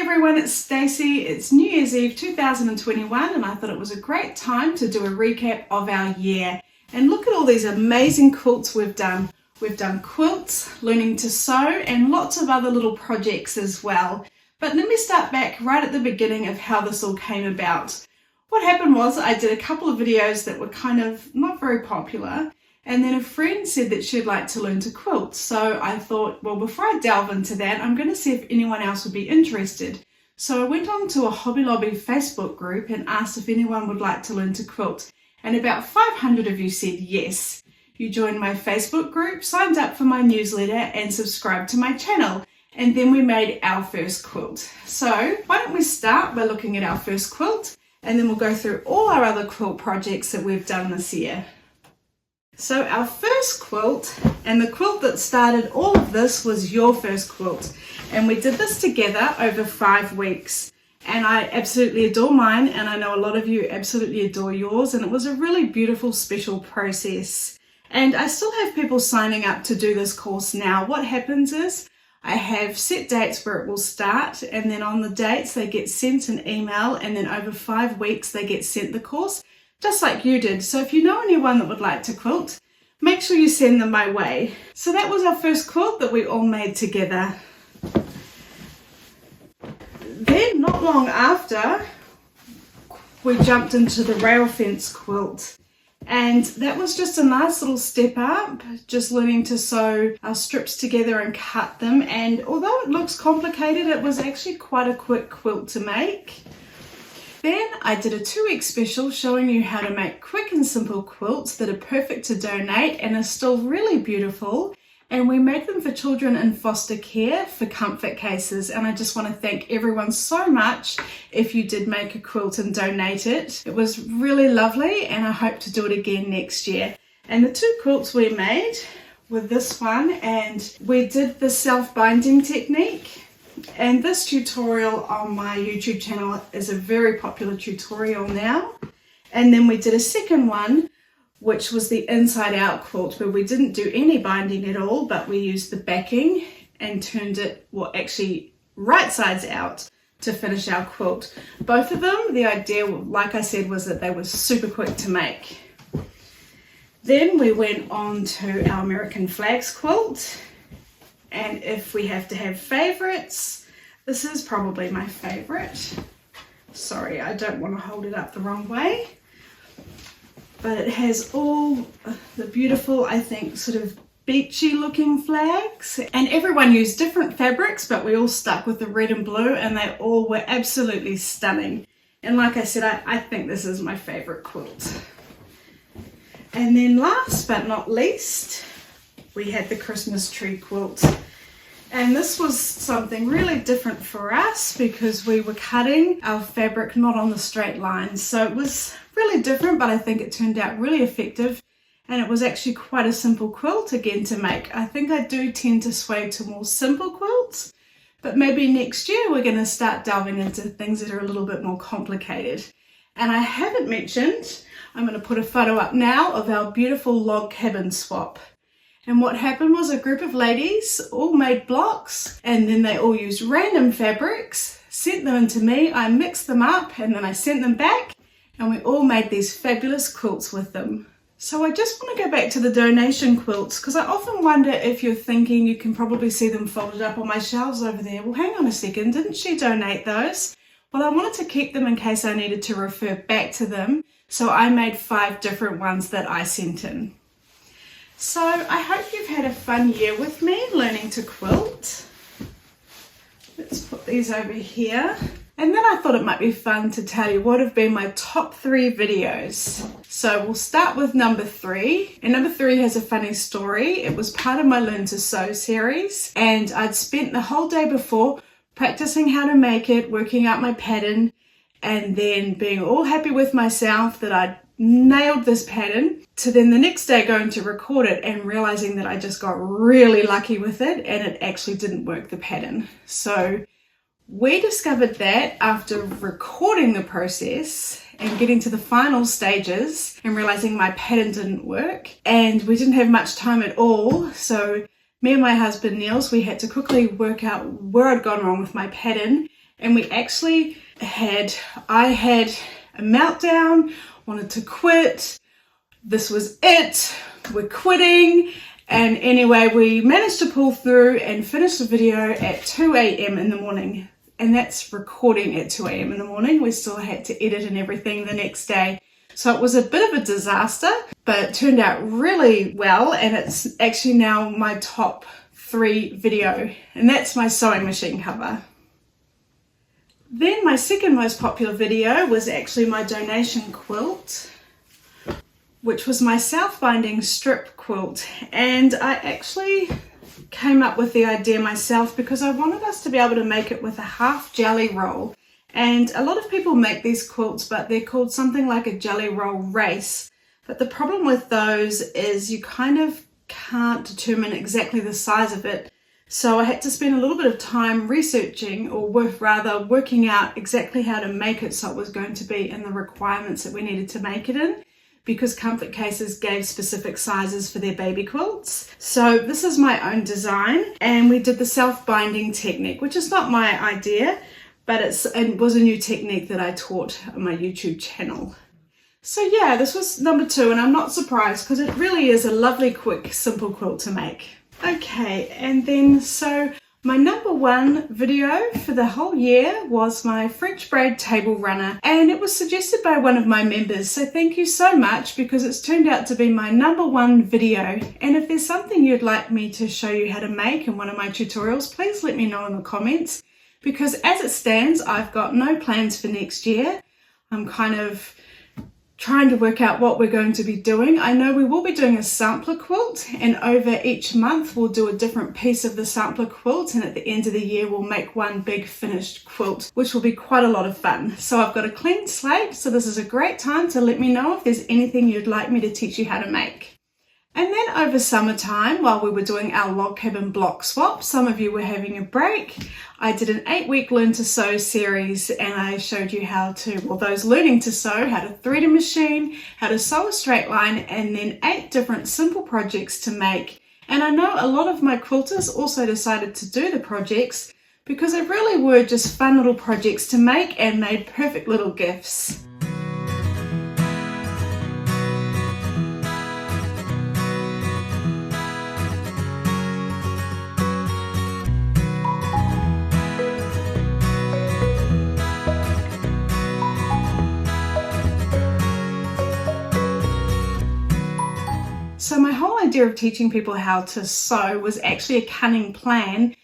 everyone, it's Stacey. It's New Year's Eve 2021 and I thought it was a great time to do a recap of our year and look at all these amazing quilts we've done. We've done quilts, learning to sew and lots of other little projects as well. But let me start back right at the beginning of how this all came about. What happened was I did a couple of videos that were kind of not very popular, and then a friend said that she'd like to learn to quilt. So I thought, well, before I delve into that, I'm going to see if anyone else would be interested. So I went on to a Hobby Lobby Facebook group and asked if anyone would like to learn to quilt. And about 500 of you said yes. You joined my Facebook group, signed up for my newsletter and subscribed to my channel. And then we made our first quilt. So why don't we start by looking at our first quilt, and then we'll go through all our other quilt projects that we've done this year. So our first quilt, and the quilt that started all of this, was your first quilt. And we did this together over 5 weeks. And I absolutely adore mine, and I know a lot of you absolutely adore yours, and it was a really beautiful, special process. And I still have people signing up to do this course now. What happens is I have set dates where it will start, and then on the dates they get sent an email, and then over 5 weeks they get sent the course, just like you did. So if you know anyone that would like to quilt, make sure you send them my way. So that was our first quilt that we all made together. Then not long after, we jumped into the rail fence quilt. And that was just a nice little step up, just learning to sew our strips together and cut them. And although it looks complicated, it was actually quite a quick quilt to make. Then I did a 2-week special showing you how to make quick and simple quilts that are perfect to donate and are still really beautiful. And we made them for children in foster care for comfort cases. And I just want to thank everyone so much if you did make a quilt and donate it. It was really lovely, and I hope to do it again next year. And the 2 quilts we made were this one, and we did the self-binding technique. And this tutorial on my YouTube channel is a very popular tutorial now. And then we did a second one, which was the inside out quilt, where we didn't do any binding at all, but we used the backing and turned it, well, actually right sides out to finish our quilt. Both of them, the idea, like I said, was that they were super quick to make. Then we went on to our American flags quilt. And if we have to have favorites, this is probably my favorite. Sorry, I don't want to hold it up the wrong way. But it has all the beautiful, I think, sort of beachy looking flags. And everyone used different fabrics, but we all stuck with the red and blue, and they all were absolutely stunning. And like I said, I think this is my favorite quilt. And then last but not least, we had the Christmas tree quilt. And this was something really different for us because we were cutting our fabric not on the straight line. So it was really different, but I think it turned out really effective. And it was actually quite a simple quilt again to make. I think I do tend to sway to more simple quilts, but maybe next year we're going to start delving into things that are a little bit more complicated. And I haven't mentioned, I'm going to put a photo up now of our beautiful log cabin swap. And what happened was a group of ladies all made blocks, and then they all used random fabrics, sent them in to me, I mixed them up, and then I sent them back, and we all made these fabulous quilts with them. So I just want to go back to the donation quilts, because I often wonder if you're thinking, you can probably see them folded up on my shelves over there. Well, hang on a second, didn't she donate those? Well, I wanted to keep them in case I needed to refer back to them, so I made 5 different ones that I sent in. So I hope you've had a fun year with me learning to quilt. Let's put these over here. And then I thought it might be fun to tell you what have been my top 3 videos. So we'll start with number 3. And number 3 has a funny story. It was part of my Learn to Sew series. And I'd spent the whole day before practicing how to make it, working out my pattern, and then being all happy with myself that I'd nailed this pattern, to then the next day going to record it and realizing that I just got really lucky with it and it actually didn't work the pattern. So we discovered that after recording the process and getting to the final stages and realizing my pattern didn't work, and we didn't have much time at all. So me and my husband Niels, we had to quickly work out where I'd gone wrong with my pattern and I had a meltdown, wanted to quit. This was it, we're quitting. And anyway, we managed to pull through and finish the video at 2 a.m. in the morning. And that's recording at 2 a.m. in the morning. We still had to edit and everything the next day. So it was a bit of a disaster, but it turned out really well. And it's actually now my top 3 video. And that's my sewing machine cover. Then my second most popular video was actually my donation quilt, which was my self-binding strip quilt. And I actually came up with the idea myself because I wanted us to be able to make it with a half jelly roll. And a lot of people make these quilts, but they're called something like a jelly roll race. But the problem with those is you kind of can't determine exactly the size of it. So I had to spend a little bit of time researching, or rather working out exactly how to make it so it was going to be in the requirements that we needed to make it in, because Comfort Cases gave specific sizes for their baby quilts. So this is my own design, and we did the self-binding technique, which is not my idea, but it was a new technique that I taught on my YouTube channel. So yeah, this was number 2, and I'm not surprised because it really is a lovely, quick, simple quilt to make. Okay, and then so my number 1 video for the whole year was my French braid table runner, and it was suggested by one of my members, so thank you so much, because it's turned out to be my number 1 video. And if there's something you'd like me to show you how to make in one of my tutorials, please let me know in the comments, because as it stands I've got no plans for next year. I'm kind of trying to work out what we're going to be doing. I know we will be doing a sampler quilt, and over each month we'll do a different piece of the sampler quilt, and at the end of the year we'll make one big finished quilt, which will be quite a lot of fun. So I've got a clean slate, so this is a great time to let me know if there's anything you'd like me to teach you how to make. And then over summertime, while we were doing our log cabin block swap, some of you were having a break, I did an 8-week Learn to Sew series, and I showed you how to, well, those learning to sew, how to thread a machine, how to sew a straight line, and then 8 different simple projects to make. And I know a lot of my quilters also decided to do the projects because they really were just fun little projects to make and made perfect little gifts. So my whole idea of teaching people how to sew was actually a cunning plan.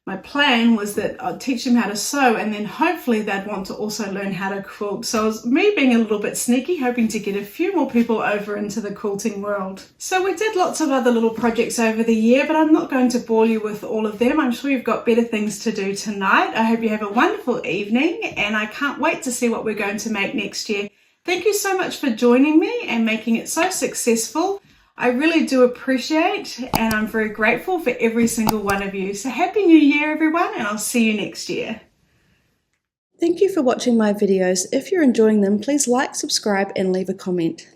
My plan was that I'd teach them how to sew, and then hopefully they'd want to also learn how to quilt. So it was me being a little bit sneaky, hoping to get a few more people over into the quilting world. So we did lots of other little projects over the year, but I'm not going to bore you with all of them. I'm sure you've got better things to do tonight. I hope you have a wonderful evening, and I can't wait to see what we're going to make next year. Thank you so much for joining me and making it so successful. I really do appreciate, and I'm very grateful for every single one of you. So Happy New Year everyone, and I'll see you next year. Thank you for watching my videos. If you're enjoying them, please like, subscribe and leave a comment.